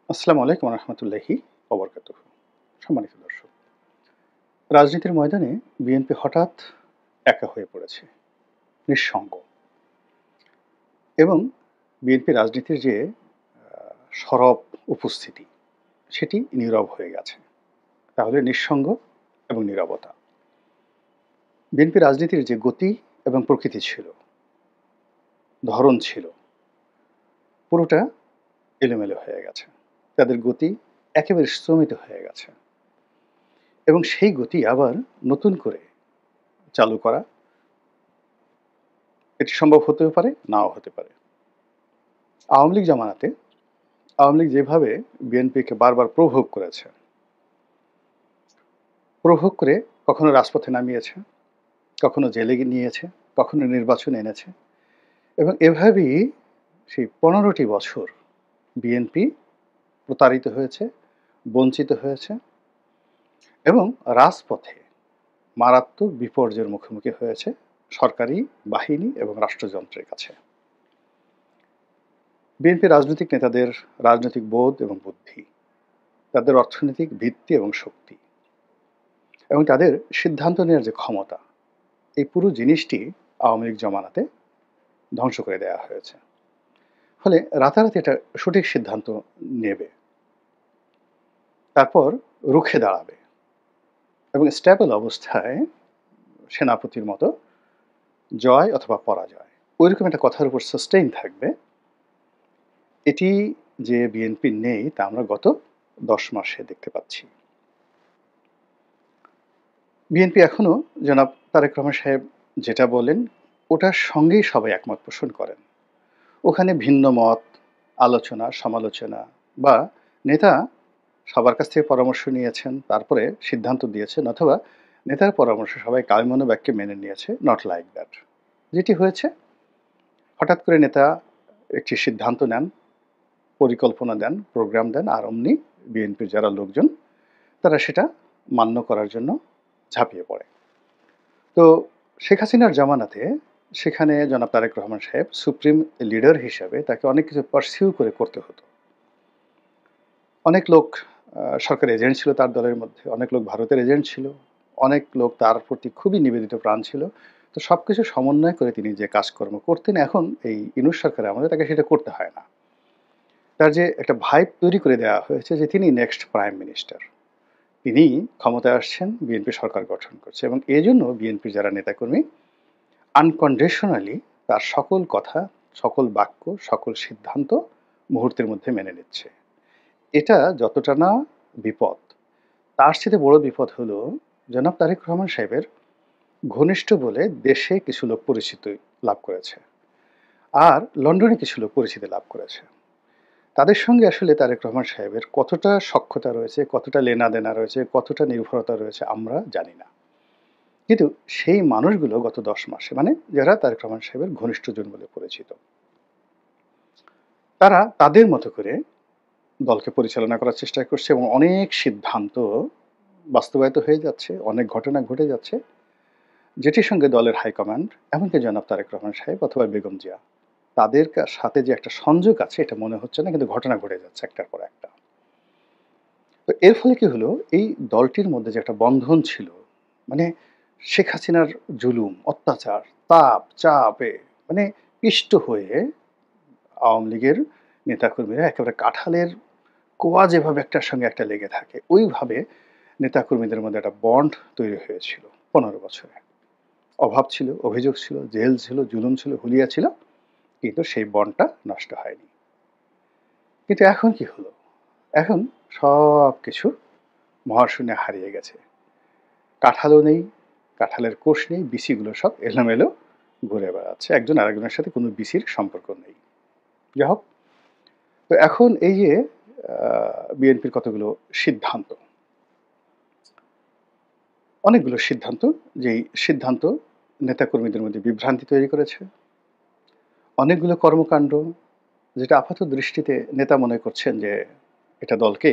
আসসালামু আলাইকুম রহমতুল্লাহি ওবরকাতুহ। সম্মানিত দর্শক, রাজনীতির ময়দানে বিএনপি হঠাৎ একা হয়ে পড়েছে, নিঃসঙ্গ। এবং বিএনপি রাজনীতির যে সরব উপস্থিতি, সেটি নীরব হয়ে গেছে। তাহলে নিঃসঙ্গ এবং নীরবতা। বিএনপি রাজনীতির যে গতি এবং প্রকৃতি ছিল, ধরন ছিল, পুরোটা এলোমেলো হয়ে গেছে। তাদের গতি একেবারে স্তমিত হয়ে গেছে এবং সেই গতি আবার নতুন করে চালু করা এটি সম্ভব হতেও পারে, নাও হতে পারে। আওয়ামী লীগ জামানাতে আওয়ামী লীগ যেভাবে বিএনপিকে বারবার প্রভোগ করেছে, প্রভোগ করে কখনো রাজপথে নামিয়েছে, কখনো জেলে নিয়েছে, কখনো নির্বাচন এনেছে এবং এভাবেই সেই ১৫টি বছর বিএনপি প্রতারিত হয়েছে, বঞ্চিত হয়েছে এবং রাজপথে মারাত্মক বিপর্যয়ের মুখোমুখি হয়েছে সরকারি বাহিনী এবং রাষ্ট্রযন্ত্রের কাছে। বিএনপি রাজনৈতিক নেতাদের রাজনৈতিক বোধ এবং বুদ্ধি, তাদের অর্থনৈতিক ভিত্তি এবং শক্তি এবং তাদের সিদ্ধান্ত নেওয়ার যে ক্ষমতা, এই পুরো জিনিসটি আওয়ামী লীগ জমানাতে ধ্বংস করে দেওয়া হয়েছে। ফলে রাতারাতি একটা সঠিক সিদ্ধান্ত নেবে, তারপর রুখে দাঁড়াবে এবং স্ট্যাবল অবস্থায় সেনাপতির মতো জয় অথবা পরাজয়, ওইরকম একটা কথার উপর সাস্টেইন থাকবে। এটি যে বিএনপি নেই তা আমরা গত 10 মাসে দেখতে পাচ্ছি। বিএনপি এখনো জনাব তারেক রহমান সাহেব যেটা বলেন ওটার সঙ্গেই সবাই একমত পোষণ করেন। ওখানে ভিন্ন মত, আলোচনা, সমালোচনা বা নেতা সবার কাছ থেকে পরামর্শ নিয়েছেন, তারপরে সিদ্ধান্ত দিয়েছেন, অথবা নেতার পরামর্শ সবাই কায়মনোবাক্যে মেনে নিয়েছে, নট লাইক দ্যাট। যেটি হয়েছে, হঠাৎ করে নেতা একটি সিদ্ধান্ত নেন, পরিকল্পনা দেন, প্রোগ্রাম দেন, আর অমনি বিএনপির যারা লোকজন তারা সেটা মান্য করার জন্য ঝাঁপিয়ে পড়ে। তো শেখ হাসিনার জামানাতে সেখানে জনাব তারেক রহমান সাহেব সুপ্রিম লিডার হিসাবে তাকে অনেক কিছু পারসিউ করে করতে হতো। অনেক লোক সরকারি এজেন্ট ছিল তার দলের মধ্যে, অনেক লোক ভারতের এজেন্ট ছিল, অনেক লোক তার প্রতি খুবই নিবেদিত প্রাণ ছিল। তো সব কিছু সমন্বয় করে তিনি যে কাজকর্ম করতেন, এখন এই ইউনূস সরকারের আমলে তাকে সেটা করতে হয় না। তার যে একটা ভাইব তৈরি করে দেওয়া হয়েছে যে তিনি নেক্সট প্রাইম মিনিস্টার, তিনি ক্ষমতায় আসছেন, বিএনপি সরকার গঠন করছে এবং এজন্য বিএনপির যারা নেতাকর্মী আনকন্ডিশনালি তার সকল কথা, সকল বাক্য, সকল সিদ্ধান্ত মুহূর্তের মধ্যে মেনে নিচ্ছে। এটা যতটা না বিপদ, তার চেয়ে বড় বিপদ হলো জনাব তারেক রহমান সাহেবের ঘনিষ্ঠ বলে দেশে কিছু লোক পরিচিতি লাভ করেছে, আর লন্ডনে কিছু লোক পরিচিতি লাভ করেছে। তাদের সঙ্গে আসলে তারেক রহমান সাহেবের কতটা সখ্যতা রয়েছে, কতটা লেনাদেনা রয়েছে, কতটা নির্ভরতা রয়েছে আমরা জানি না। কিন্তু সেই মানুষগুলো গত 10 মাসে, মানে যারা তারেক রহমান সাহেবের ঘনিষ্ঠজন বলে পরিচিত, তারা তাদের মতো করে দলকে পরিচালনা করার চেষ্টা করছে এবং অনেক সিদ্ধান্ত বাস্তবায়িত হয়ে যাচ্ছে, অনেক ঘটনা ঘটে যাচ্ছে, যেটির সঙ্গে দলের হাইকমান্ড, এমনকি জনাব তারেক রহমান সাহেব অথবা বেগম জিয়া, তাদের সাথে যে একটা সংযোগ আছে এটা মনে হচ্ছে না, কিন্তু ঘটনা ঘটে যাচ্ছে একটার পর একটা। তো এর ফলে কি হলো, এই দলটির মধ্যে যে একটা বন্ধন ছিল, মানে শেখ হাসিনার জুলুম, অত্যাচার, তাপ, চাপে মানে পিষ্ট হয়ে আওয়ামী লীগের নেতাকর্মীরা একেবারে কাঁঠালের কোয়া যেভাবে একটার সঙ্গে একটা লেগে থাকে, ওইভাবে নেতাকর্মীদের মধ্যে একটা বন্ড তৈরি হয়েছিল 15 বছরে। অভাব ছিল, অভিযোগ ছিল, জেল ছিল, জুলুম ছিল, হুলিয়া ছিল, কিন্তু সেই বন্ডটা নষ্ট হয়নি। কিন্তু এখন কি হলো, এখন সব কিছু মহাশূন্যে হারিয়ে গেছে। কাঁঠালও নেই, কাঁঠালের কোষ নেই, বিচিগুলো সব এলোমেলো ঘুরে বেড়াচ্ছে, একজন আরেকজনের সাথে কোনো বিচির সম্পর্ক নেই। যাই হোক, তো এখন এই যে বিএনপির কতগুলো সিদ্ধান্ত, অনেকগুলো সিদ্ধান্ত, যেই সিদ্ধান্ত নেতাকর্মীদের মধ্যে বিভ্রান্তি তৈরি করেছে, অনেকগুলো কর্মকাণ্ড যেটা আপাত দৃষ্টিতে নেতা মনে করছেন যে এটা দলকে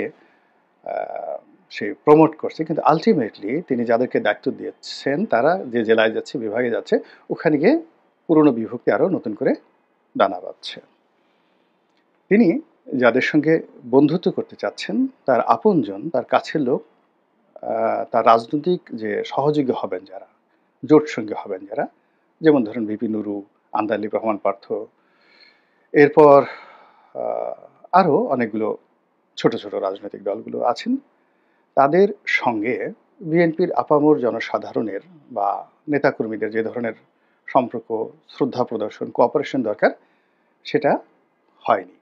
সে প্রমোট করছে, কিন্তু আলটিমেটলি তিনি যাদেরকে দায়িত্ব দিয়েছেন তারা যে জেলায় যাচ্ছে, বিভাগে যাচ্ছে, ওখানে গিয়ে পুরনো বিভক্তি আরও নতুন করে দানা বাঁধছে। তিনি যাদের সঙ্গে বন্ধুত্ব করতে চাচ্ছেন, তার আপনজন, তার কাছের লোক, তার রাজনৈতিক যে সহযোগী হবেন যারা, জোট সঙ্গী হবেন যারা, যেমন ধরুন ভিপি নুরু, আন্দালিব রহমান পার্থ, এরপর আ আরো অনেকগুলো ছোট, ছোট রাজনৈতিক দলগুলো আছেন। তাদের সঙ্গে বিএনপির আপামর জনসাধারণের বা নেতাকর্মীদের যে ধরনের সম্পর্ক, শ্রদ্ধা প্রদর্শন, কোঅপারেশন দরকার, সেটা হয়নি।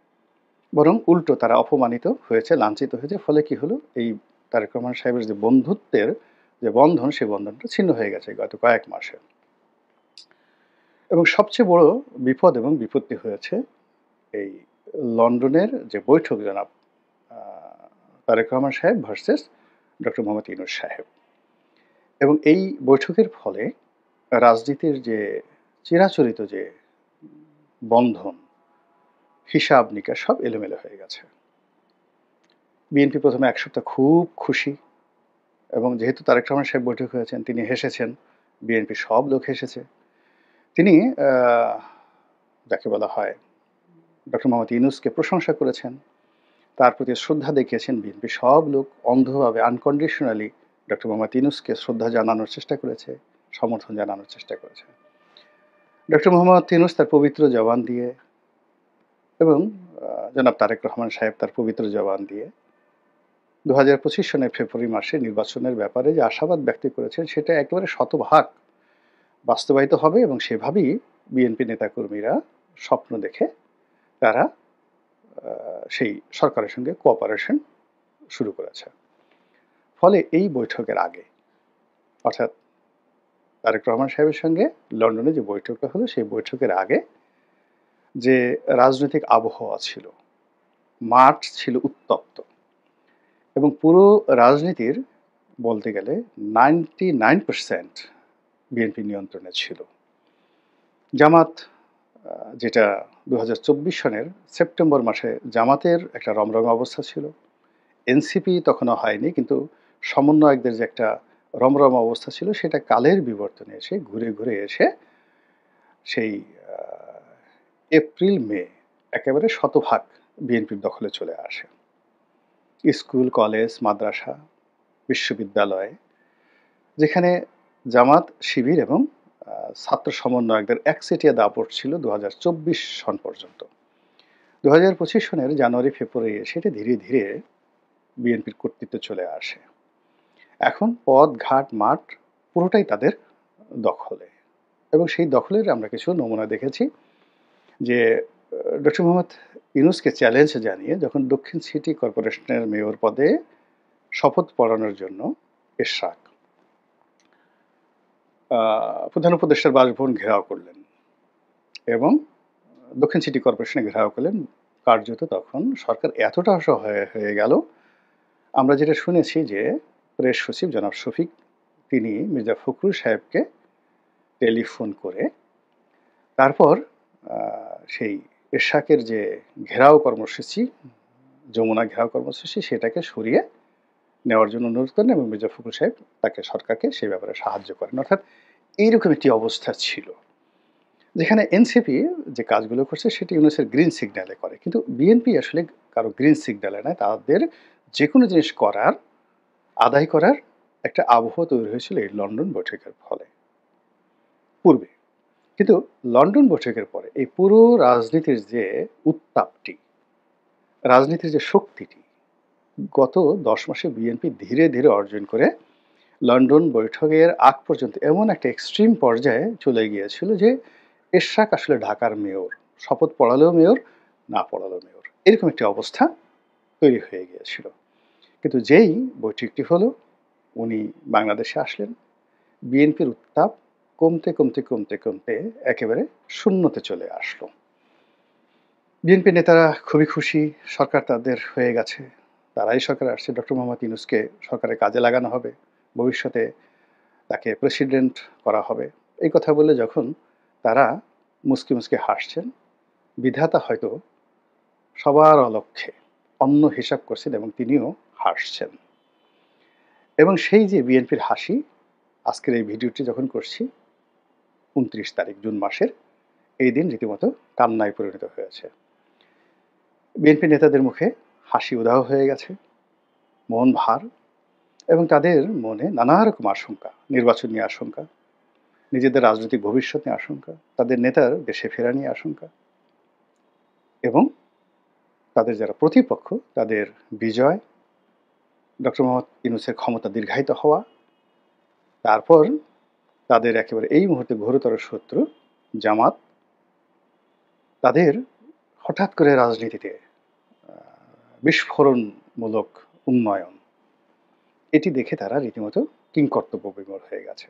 বরং উল্টো তারা অপমানিত হয়েছে, লাঞ্ছিত হয়েছে। ফলে কি হলো? এই তারেক রহমান সাহেবের যে বন্ধুত্বের যে বন্ধন, সেই বন্ধনটা ছিন্ন হয়ে গেছে গত কয়েক মাসে। এবং সবচেয়ে বড় বিপদ এবং বিপত্তি হয়েছে এই লন্ডনের যে বৈঠক জনাব আ তারেক রহমান সাহেব ভার্সাস ডক্টর মোহাম্মদ ইউনূস সাহেব। এবং এই বৈঠকের ফলে রাজনীতির যে চিরাচরিত যে বন্ধন, হিসাব-নিকাশ সব এলোমেলো হয়ে গেছে। বিএনপি ১ম এ ১ সপ্তাহ খুব খুশি এবং যেহেতু তারেক রহমান সাহেব বৈঠক হয়েছেন, তিনি হেসেছেন। বিএনপির সব লোক হেসেছে। তিনি আ যাকে বলা হয় ডক্টর মোহাম্মদ ইউনূসকে প্রশংসা করেছেন। তার প্রতি শ্রদ্ধা দেখিয়েছেন বিএনপির সব লোক অন্ধভাবে আনকন্ডিশনালি ডক্টর মোহাম্মদ ইউনূসকে শ্রদ্ধা জানানোর চেষ্টা করেছে, সমর্থন জানানোর চেষ্টা করেছে। ডক্টর মোহাম্মদ ইউনূস তার পবিত্র জবান দিয়ে এবং জনাব তারেক রহমান সাহেব তার পবিত্র জবান দিয়ে ২০২৫ সনের ফেব্রুয়ারি মাসে নির্বাচনের ব্যাপারে যে আশাবাদ ব্যক্ত করেছেন, সেটা একেবারে শতভাগ বাস্তবায়িত হবে এবং সেভাবেই বিএনপি নেতাকর্মীরা স্বপ্ন দেখে তারা সেই সরকারের সঙ্গে কোঅপারেশন শুরু করেছে। ফলে এই বৈঠকের আগে, অর্থাৎ তারেক রহমান সাহেবের সঙ্গে লন্ডনে যে বৈঠকটা হলো, সেই বৈঠকের আগে যে রাজনৈতিক আবহাওয়া ছিল, মাঠ ছিল উত্তপ্ত এবং পুরো রাজনীতির বলতে গেলে 99% বিএনপি নিয়ন্ত্রণে ছিল। জামাত যেটা ২০২৪ সনের সেপ্টেম্বর মাসে জামাতের একটা রমরমা অবস্থা ছিল। এনসিপি তখনও হয়নি, কিন্তু সমন্বয়কদের যে একটা রমরমা অবস্থা ছিল, সেটা কালের বিবর্তনে এসে ঘুরে, ঘুরে এসে সেই আ এপ্রিল, মে একেবারে শতভাগ বিএনপির দখলে চলে আসে। স্কুল, কলেজ, মাদ্রাসা, বিশ্ববিদ্যালয়, যেখানে জামাত, শিবির এবং ছাত্র সমন্বয়কদের একচেটিয়া দাপট ছিল ২০২৪ সন পর্যন্ত। ২০২৫ সনের জানুয়ারি, ফেব্রুয়ারি সেটা ধীরে, ধীরে বিএনপির কর্তৃত্বে চলে আসে। এখন পথ, ঘাট, মাঠ পুরোটাই তাদের দখলে এবং সেই দখলের আমরা কিছু নমুনা দেখেছি যে ডক্টর মোহাম্মদ ইউনূসকে চ্যালেঞ্জ জানিয়ে যখন দক্ষিণ সিটি কর্পোরেশনের মেয়র পদে শপথ পড়ানোর জন্য এরশাদ প্রধান উপদেষ্টার বাসভবন ঘেরাও করলেন এবং দক্ষিণ সিটি কর্পোরেশনে ঘেরাও করলেন। কার্যত তখন সরকার এতটা অসহায় হয়ে গেল, আমরা যেটা শুনেছি যে প্রেস সচিব জনাব শফিক তিনি মির্জা ফখরুল সাহেবকে টেলিফোন করে তারপর সেই এরশাকের যে ঘেরাও কর্মসূচি, যমুনা ঘেরাও কর্মসূচি, সেটাকে সরিয়ে নেওয়ার জন্য অনুরোধ করেন এবং মির্জা ফখরুল সাহেব তাকে সরকারকে সেই ব্যাপারে সাহায্য করেন। অর্থাৎ এইরকম একটি অবস্থা ছিল যেখানে এনসিপি যে কাজগুলো করছে সেটি ইউনূসের গ্রিন সিগন্যালে করে, কিন্তু বিএনপি আসলে কারো গ্রিন সিগন্যালে নয়, তাদের যে কোনো জিনিস করার, আদায় করার একটা আবহাওয়া তৈরি হয়েছিল এই লন্ডন বৈঠকের ফলে পূর্বে। কিন্তু লন্ডন বৈঠকের পরে এই পুরো রাজনীতির যে উত্তাপটি, রাজনীতির যে শক্তিটি গত ১০ মাসে বিএনপি ধীরে, ধীরে অর্জন করে লন্ডন বৈঠকের আগ পর্যন্ত এমন একটা এক্সট্রিম পর্যায়ে চলে গিয়েছিল যে এরশাক আসলে ঢাকার মেয়র, শপথ পড়ালেও মেয়র, না পড়ালেও মেয়র, এরকম একটি অবস্থা তৈরি হয়ে গিয়েছিল। কিন্তু যেই বৈঠকটি হলো, উনি বাংলাদেশে আসলেন, বিএনপির উত্তাপ কমতে, কমতে, কমতে, কমতে একেবারে শূন্যতে চলে আসলো। বিএনপি নেতারা খুবই খুশি, সরকার তাদের হয়ে গেছে, তারাই সরকারে আসছে, ডক্টর মোহাম্মদ ইউনূসকে সরকারের কাজে লাগানো হবে, ভবিষ্যতে তাকে প্রেসিডেন্ট করা হবে। এই কথা বলে যখন তারা মুচকি, মুচকি হাসছেন, বিধাতা হয়তো সবার অলক্ষ্যে অন্য হিসাব করছেন এবং তিনিও হাসছেন। এবং সেই যে বিএনপির হাসি, আজকের এই ভিডিওটি যখন করছি ২৯ তারিখ জুন মাসের, এই দিন রীতিমতো কান্নায় পরিণত হয়েছে। বিএনপি নেতাদের মুখে হাসি উধাও হয়ে গেছে, মন ভার, এবং তাদের মনে নানা রকম আশঙ্কা, নির্বাচন নিয়ে আশঙ্কা, নিজেদের রাজনৈতিক ভবিষ্যৎ নিয়ে আশঙ্কা, তাদের নেতার দেশে ফেরা নিয়ে আশঙ্কা, এবং তাদের যারা প্রতিপক্ষ তাদের বিজয়, ডক্টর মোহাম্মদ ইউনূসের ক্ষমতা দীর্ঘায়িত হওয়া, তারপর তাদের একেবারে এই মুহূর্তে ঘোরতর শত্রু জামাত, তাদের হঠাৎ করে রাজনীতিতে বিস্ফোরণমূলক উন্নয়ন, এটি দেখে তারা রীতিমতো কিংকর্তব্যবিমূঢ় হয়ে গেছে।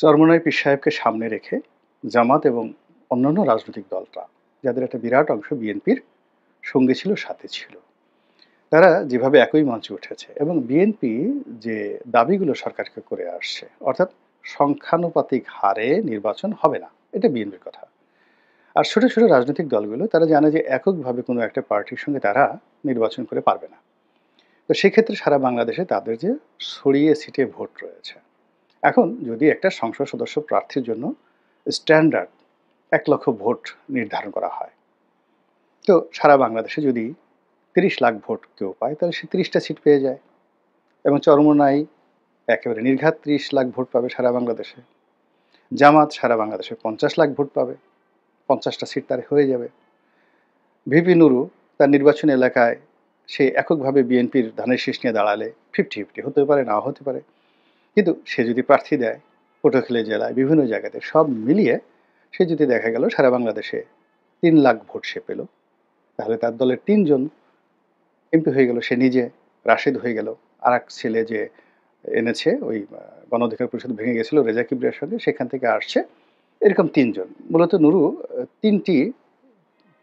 চরমোনাই পীর সাহেবকে সামনে রেখে জামাত এবং অন্যান্য রাজনৈতিক দলরা, যাদের একটা বিরাট অংশ বিএনপির সঙ্গে ছিল, সাথে ছিল, তারা যেভাবে একই মঞ্চে উঠেছে এবং বিএনপি যে দাবিগুলো সরকারকে করে আসছে, অর্থাৎ সংখ্যানুপাতিক হারে নির্বাচন হবে না, এটা বিএনপির কথা। আর ছোট ছোট রাজনৈতিক দলগুলো তারা জানে যে এককভাবে কোনো একটা পার্টির সঙ্গে তারা নির্বাচন করে পারবে না। তো সেক্ষেত্রে সারা বাংলাদেশে তাদের যে ছড়িয়ে ছিটিয়ে ভোট রয়েছে, এখন যদি একটা সংসদ সদস্য প্রার্থীর জন্য স্ট্যান্ডার্ড 1 লক্ষ ভোট নির্ধারণ করা হয়, তো সারা বাংলাদেশে যদি 30 লাখ ভোট কেউ পায়, তাহলে সে 30টা সিট পেয়ে যায়, এবং চরমোনাই একেবারে নির্ঘাত 30 লাখ ভোট পাবে সারা বাংলাদেশে। জামাত সারা বাংলাদেশে 50 লাখ ভোট পাবে, 50টা সিট তার হয়ে যাবে। ভিপি নুরু তার নির্বাচনী এলাকায় সে এককভাবে বিএনপির ধানের শীষ নিয়ে দাঁড়ালে 50-50 হতে পারে, নাও হতে পারে, কিন্তু সে যদি প্রার্থী দেয় পটুয়াখালী জেলায় বিভিন্ন জায়গাতে, সব মিলিয়ে সে যদি দেখা গেল সারা বাংলাদেশে 3 লাখ ভোট সে পেল, তাহলে তার দলের 3জন এমপি হয়ে গেল, সে নিজে, রাশেদ হয়ে গেল, আর এক ছেলে যে এনেছে ওই গণ অধিকার পরিষদ ভেঙে গেছিল রেজা কিবরিয়ার সঙ্গে, সেখান থেকে আসছে, এরকম 3জন। মূলত নুরু 3টি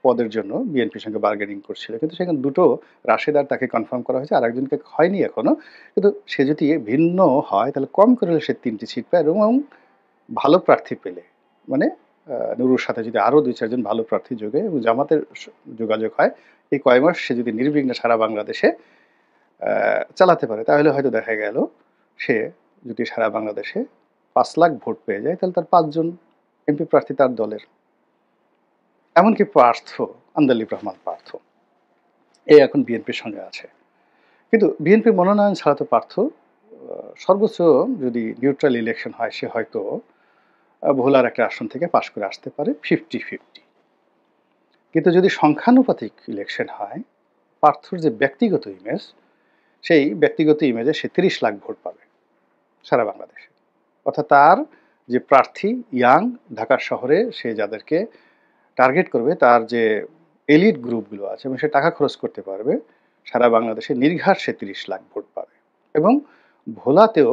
পদের জন্য বিএনপির সঙ্গে বার্গেনিং করছিল, কিন্তু সেখানে দুটো রাশেদ আর তাকে কনফার্ম করা হয়েছে, আর একজনকে হয়নি এখনো। কিন্তু সে যদি ভিন্ন হয় তাহলে কম করে হলে সে 3টি সিট পায়, এবং ভালো প্রার্থী পেলে, মানে নুরুর সাথে যদি আরও 2-4 জন ভালো প্রার্থী যোগে এবং জামাতের যোগাযোগ হয়, এই কয় মাস সে যদি নির্বিঘ্নে সারা বাংলাদেশে চালাতে পারে, তাহলে হয়তো দেখা গেল সে যদি সারা বাংলাদেশে 5 লাখ ভোট পেয়ে যায়, তাহলে তার 5জন এমপি প্রার্থী তার দলের। এমনকি পার্থ, আন্দালিব রহমান পার্থ, এ এখন বিএনপির সঙ্গে আছে, কিন্তু বিএনপির মনোনয়ন ছাড়া তো পার্থ সর্বোচ্চ যদি নিউট্রাল ইলেকশন হয়, সে হয়তো ভোলার একটা আসন থেকে পাশ করে আসতে পারে 50-50। কিন্তু যদি সংখ্যানুপাতিক ইলেকশন হয়, পার্থর যে ব্যক্তিগত ইমেজ, সেই ব্যক্তিগত ইমেজে সে 30 লাখ ভোট পাবে সারা বাংলাদেশে। অর্থাৎ তার যে প্রার্থী ইয়াং, ঢাকা শহরে সে যাদেরকে টার্গেট করবে, তার যে এলিট গ্রুপগুলো আছে এবং সে টাকা খরচ করতে পারবে, সারা বাংলাদেশে নির্ঘাত সে 30 লাখ ভোট পাবে। এবং ভোলাতেও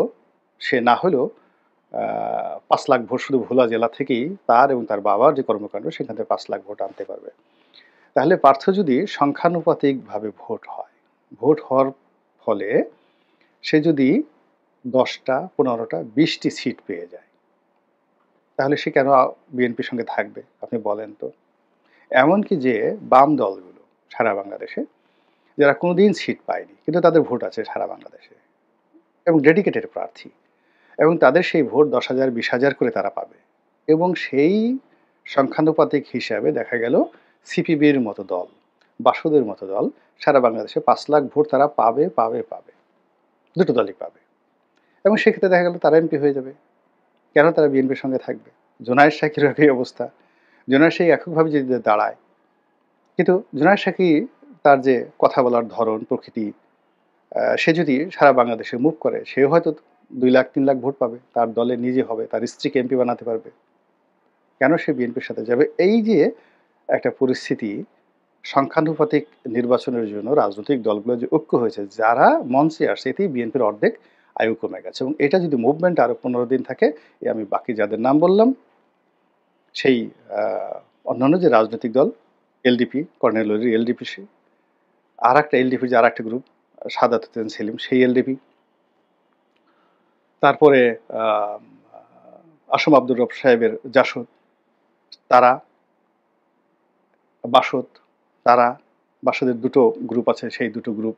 সে না হলেও 5 লাখ ভোট শুধু ভোলা জেলা থেকেই তার এবং তার বাবার যে কর্মকাণ্ড, সেখান থেকে 5 লাখ ভোট আনতে পারবে। তাহলে পার্থ যদি সংখ্যানুপাতিকভাবে ভোট হয়, ভোট হওয়ার ফলে সে যদি 10টা, 15টা, 20টি সিট পেয়ে যায়, তাহলে সে কেন বিএনপির সঙ্গে থাকবে আপনি বলেন তো? এমনকি যে বাম দলগুলো সারা বাংলাদেশে, যারা কোনোদিন সিট পায়নি কিন্তু তাদের ভোট আছে সারা বাংলাদেশে এবং ডেডিকেটেড প্রার্থী, এবং তাদের সেই ভোট 10,000, 20,000 করে তারা পাবে, এবং সেই সংখ্যানুপাতিক হিসাবে দেখা গেল সিপিবির মতো দল, বাসদের মতো দল সারা বাংলাদেশে 5 লাখ ভোট তারা পাবে পাবে পাবে, দুটো দলই পাবে, এবং সেক্ষেত্রে দেখা গেল তারা এমপি হয়ে যাবে। কেন তারা বিএনপির সঙ্গে থাকবে? জোনায়েদ সাকির একই অবস্থা। জোনায়েদ সাকি এককভাবে যদি দাঁড়ায়, কিন্তু জোনায়েদ সাকি তার যে কথা বলার ধরন, প্রকৃতি, সে যদি সারা বাংলাদেশে মুভ করে, সে হয়তো 2 লাখ 3 লাখ ভোট পাবে, তার দলে নিজে হবে, তার স্ত্রীকে এমপি বানাতে পারবে। কেন সে বিএনপির সাথে যাবে? এই যে একটা পরিস্থিতি, সংখ্যানুপাতিক নির্বাচনের জন্য রাজনৈতিক দলগুলো যে ঐক্য হয়েছে, যারা মঞ্চে আসছে, এতেই বিএনপির অর্ধেক আয়ু কমে গেছে, এবং এটা যদি মুভমেন্ট আরো 15 দিন থাকে, আমি বাকি যাদের নাম বললাম, সেই অন্যান্য যে রাজনৈতিক দল, এলডিপি, কর্নেল ওলির এলডিপি, আর একটা এলডিপি যে আর একটা গ্রুপ, সাদাত হোসেন সেলিম, সেই এলডিপি, তারপরে আসম আব্দুর রব সাহেবের জাসদ, তারা, বাসদ, তারা, বাসদের দুটো গ্রুপ আছে, সেই দুটো গ্রুপ,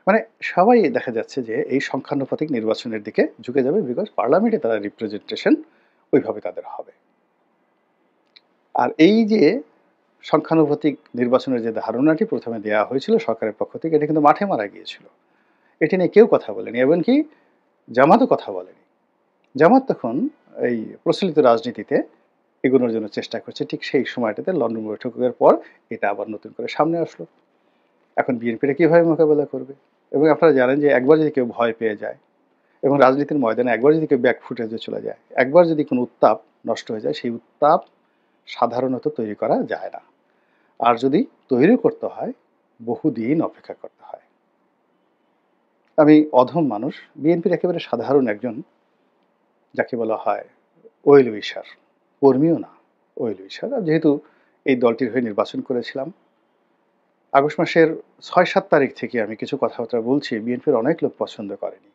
মানে সবাই দেখা যাচ্ছে যে এই সংখ্যানুপাতিক নির্বাচনের দিকে ঝুঁকে যাবে, বিকজ পার্লামেন্টে তারা রিপ্রেজেন্টেশন ওইভাবে তাদের হবে। আর এই যে সংখ্যানুপাতিক নির্বাচনের যে ধারণাটি প্রথমে দেওয়া হয়েছিল সরকারের পক্ষ থেকে, এটা কিন্তু মাঠে মারা গিয়েছিল। এটি নিয়ে কেউ কথা বলেনি, এমনকি জামাতও কথা বলেনি। জামাত তখন এই প্রচলিত রাজনীতিতে এগোনোর জন্য চেষ্টা করছে। ঠিক সেই সময়টাতে লন্ডন বৈঠকের পর এটা আবার নতুন করে সামনে আসলো। এখন বিএনপিটা কিভাবে মোকাবেলা করবে? এবং আপনারা জানেন যে একবার যদি কেউ ভয় পেয়ে যায় এবং রাজনীতির ময়দানে একবার যদি কেউ ব্যাক ফুটেজে চলে যায়, একবার যদি কোনো উত্তাপ নষ্ট হয়ে যায়, সেই উত্তাপ সাধারণত তৈরি করা যায় না। আর যদি তৈরি করতে হয়, বহুদিন অপেক্ষা করতে হয়। আমি অধম মানুষ, বিএনপির একেবারে সাধারণ একজন, যাকে বলা হয় ওয়েল উইশার, কর্মীও না, ওয়েল উইশার। আর যেহেতু এই দলটির হয়ে নির্বাচন করেছিলাম, আগস্ট মাসের ৬-৭ তারিখ থেকে আমি কিছু কথাবার্তা বলছি, বিএনপির অনেক লোক পছন্দ করেনি।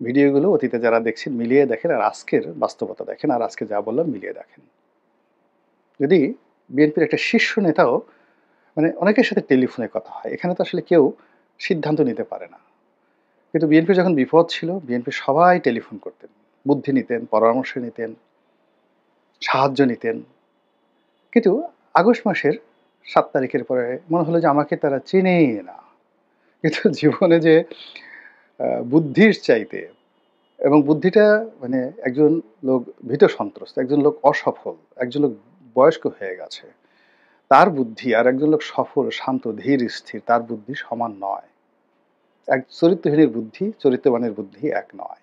ভিডিওগুলো অতীতে যারা দেখছেন মিলিয়ে দেখেন, আর আজকের বাস্তবতা দেখেন, আর আজকে যা বললাম মিলিয়ে দেখেন। যদি বিএনপির একটা শীর্ষ নেতাও, মানে অনেকের সাথে টেলিফোনে কথা হয়, এখানে তো আসলে কেউ সিদ্ধান্ত নিতে পারে না। কিন্তু বিএনপির যখন বিপদ ছিল, বিএনপির সবাই টেলিফোন করতেন, বুদ্ধি নিতেন, পরামর্শ নিতেন, সাহায্য নিতেন। কিন্তু আগস্ট মাসের ৭ তারিখের পরে মনে হলো যে আমাকে তারা চেনেই না। কিন্তু জীবনে যে বুদ্ধির চাইতে, এবং বুদ্ধিটা মানে একজন লোক ভীত সন্ত্রস্ত, একজন লোক অসফল, একজন লোক বয়স্ক হয়ে গেছে, তার বুদ্ধি আর একজন লোক সফল, শান্ত, ধীর, স্থির, তার বুদ্ধি সমান নয়। এক চরিত্রহীনের বুদ্ধি, চরিত্রবানের বুদ্ধি এক নয়।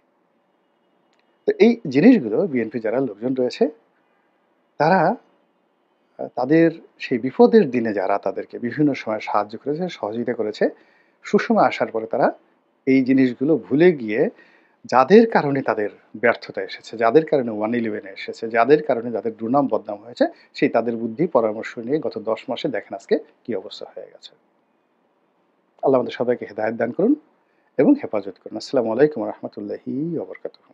তো এই জিনিসগুলো বিএনপি যারা লোকজন রয়েছে, তারা তাদের সেই বিপদের দিনে যারা তাদেরকে বিভিন্ন সময় সাহায্য করেছে, সহযোগিতা করেছে, সুসময় আসার পরে তারা এই জিনিসগুলো ভুলে গিয়ে যাদের কারণে তাদের ব্যর্থতা এসেছে, যাদের কারণে 111 এসেছে, যাদের কারণে যাদের দুর্নাম বদনাম হয়েছে, সেই তাদের বুদ্ধি পরামর্শ নিয়ে গত ১০ মাসে দেখেন আজকে কি অবস্থা হয়ে গেছে। আল্লাহ আমাদের সবাইকে হেদায়েত দান করুন এবং হেফাজত করুন। আসসালামু আলাইকুম ওয়া রাহমাতুল্লাহি ওয়া বারাকাতুহু।